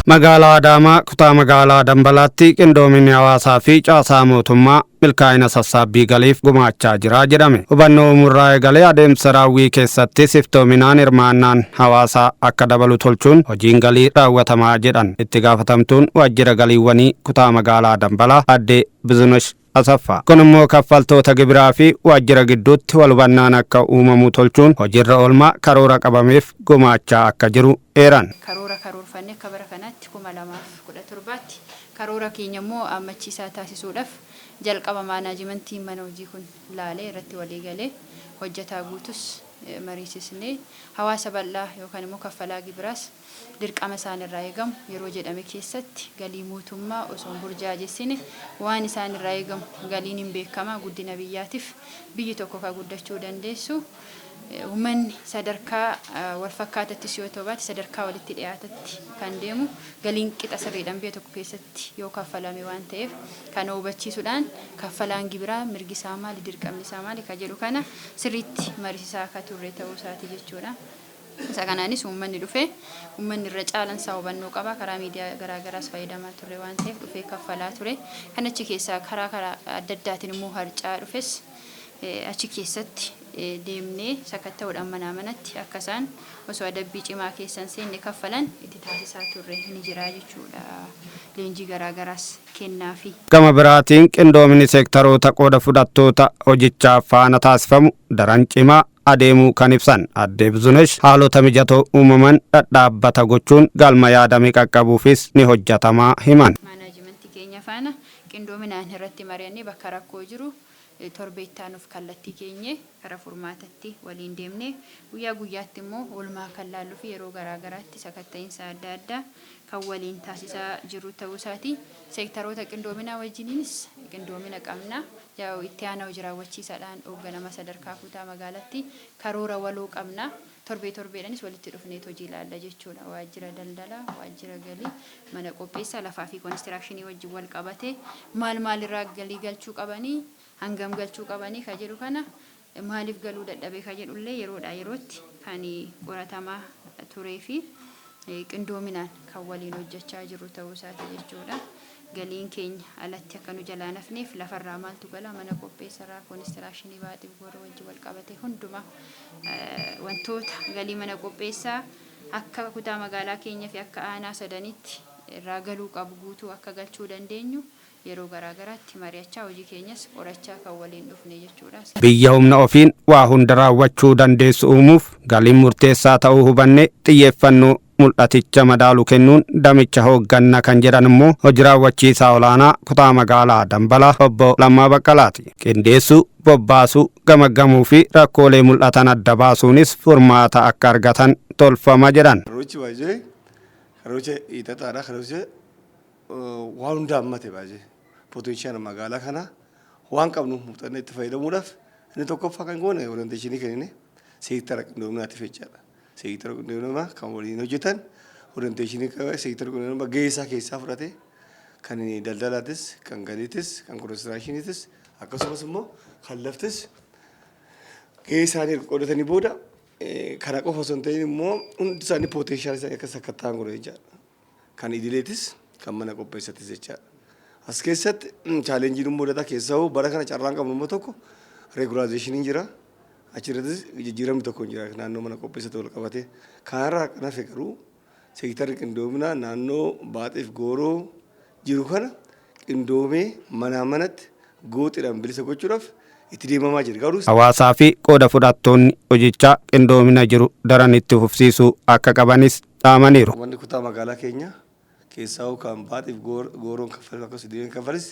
Magaalaa Adaamaa kutaa magaalaa Dambalaatti qindoominni hawaasaa fi caasaa mootummaa milkaa'ina sassaabbii galiif gumaachaa jira jedhame. Hubannoo uumurraa eegalee adeemsa raawwii keessatti siftoominaan hirmaannaan hawaasaa akka dabalu tolchuun hojiin galii raawwatamaa jedhan itti gaafatamtuun waajjira galiiwwanii kutaa magaalaa Dambalaa Aadde Bizinesh Asaffaa. Kun immoo kaffaltoota gibiraa fi waajjira gidduutti wal hubannaan akka uumamu tolchuun hojiirra oolmaa karoora qabameef gumaachaa akka jiru eeran. Karoorfannee akka bara kanaatti 2017tti karoora keenya immoo ammachiisaa taasisuudhaaf jalqaba maanaajimentiin mana hojii kun laalee irratti walii galee hojjetaa guutus mariisisnee hawaasa bal'aa yookaan immoo kaffalaa gibiraas dirqama isaan irraa eegamu yeroo jedhame keessatti galii mootummaa osoo burjaajessine waan isaan irraa eegamu galiin hin beekama guddina biyyaatiif biyyi tokko ka guddachuu dandeessu uummanni sadarkaa wal fakkaatatti yoo ta'u baate sadarkaa walitti dhiyaatatti kan deemu galiin qixa sirriidhaan biyya tokko keessatti yoo kaffalame waan ta'eef kana hubachiisuudhaan kaffalaan gibiraa mirgi isaa maali dirqamni isaa maali ka jedhu kana sirriitti mariisisaa akka turre ta'uu isaati jechuudha. Isa kanaanis uummanni dhufee uummanni irra caalansaa hubannoo qaba karaa miidiyaa garaagaraas fayyadamaa turre waan ta'eef dhufee kaffalaa ture. Kan achi keessaa karaa adda addaatiin immoo harcaa dhufes achi keessatti deemnee sakatta'uudhaan manaa manatti akka isaan osoo adabbii cimaa keessan seenne kaffalan itti taasisaa turre ni jira jechuudha. Leenjii garaagaraas kennaafi. Gama biraatiin qindoominni seektaroota qooda fudhattoota hojichaaf faana taasifamu daran cimaa adeemuu kan ibsan Aadde Bizinesh haalota mijatoo uumaman dhadhaabbata gochuun galma yaadame qaqqabuufis ni hojjetamaa himan. Maanaajimentii keenya faana qindoominaan irratti mari'annee bakka rakkoo jiru torbeettaan of kallattii keenye karaa furmaatatti waliin deemne guyyaa guyyaatti immoo oolmaa kan laalluu fi yeroo garaagaraatti sakatta'iinsa adda addaa kan waliin taasisaa jiru ta'uu isaati. Seektaroota qindoominaa wajjiniinis qindoomina qabna. Yaa'u itti aanaa hojii raawwachiisaadhaan hoogganama sadarkaa kutaa magaalaatti karoora waloo qabna. Torbeedhaanis walitti dhufnee hojii ilaalla jechuudha. Waajjira daldalaa, waajjira galii, mana qopheessaa, lafaa fi koonistirakshinii wajjin wal qabate maalirraa galii galchuu qabanii hangam galchuu qabanii ka jedhu kana maaliif galuu dadhabee ka jedhullee yeroodhaa yerootti kan qoratamaa turee fi qindoominaan kan waliin hojjechaa jiru ta'uu isaati jechuudha. Galiin keenya alatti akka nu jalaa nafneef lafarraa maaltu gala mana qopheessaarraa koonistirakshinii baaxiif goora wajjin wal qabate hundumaa wantoota galii mana qopheessaa akka kutaa magaalaa keenyaa fi akka aanaa sadanitti irraa galuu qabu guutuu akka galchuu dandeenyu yeroo garaagaraatti mari'achaa hojii keenyas qorachaa kan waliin dhufne jechuudha. Biyya humna ofiin waa hunda raawwachuu dandeessu uumuuf galiin murteessaa ta'uu hubanne xiyyeeffannoo mul'aticha madaalu kennuun damicha hoogganna kan jedhan immoo hojii raawwachiisaa olaanaa kutaa magaalaa Dambalaa obbo Lammaa Baqqalaati. Qindeessuu, bobbaasuu, gamaggamuu fi rakkoolee mul'atan adda baasuunis furmaata akka argatan tolfama jedhan. Waan hunda hammate baay'ee potenshaala magaalaa kana waan qabnu muuxannoo itti fayyadamuudhaaf inni tokkoffaa kan goone orienteeshinii kennine seektara qindoominaatiif jechaadha. Seektara qindoominaa kan waliin hojjetan orienteeshinii seektara qindoominaa gahee isaa keessaa fudhate kan daldalaatis, kan galiitis, kan koonistiraakshiniitis akkasumas immoo kan laftis gahee isaanii qodatanii booda kana qofa osoo hin ta'in immoo hundi isaanii potenshaala isaanii akka sakkattaan godhe jechaadha. Kan idileetis kan mana qopheessatis jechaadha. As keessatti chaalenjiin mudata keessaa bara kana carraan qabnu immoo tokko reegulaayizeeshiniin jira. Achirrattis jijjiiramni tokko hin jira naannoo mana qopheessatti wal qabate. Kanarraa kan hafe garuu seektarri qindoominaa naannoo baaxiif gooroo jiru kana qindoomee manaa manatti gooxiidhaan bilisa gochuudhaaf itti deemamaa jira. Hawaasaa fi qooda fudhattoonni hojichaa qindoomina jiru daran itti fufsiisuu akka qabanis dhaamaniiru. Manni kutaa magaalaa keenya keessaa kan baaxiif gooroon kaffalu akkasumas idileen kaffalis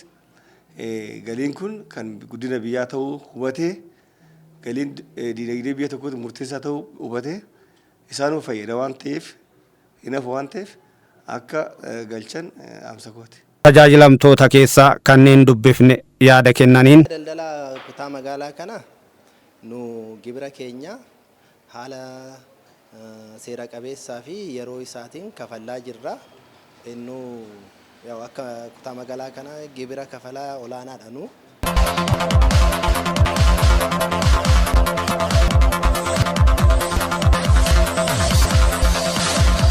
galiin kun kan guddina biyyaa ta'uu hubatee galiin diinagdee biyya tokkootti murteessaa ta'uu hubatee isaanuu fayyada waan ta'eef hinaaf waan ta'eef akka galchan amsa kooti. Tajaajilamtoota keessaa kanneen dubbifne yaada kennaniin. Daldala kutaa magaalaa kana nu gibira keenya haala seera qabeessaa fi yeroo isaatiin kafallaa jirra. Innu akka kutaa magaalaa kana gibira kafalaa olaanaadha nu.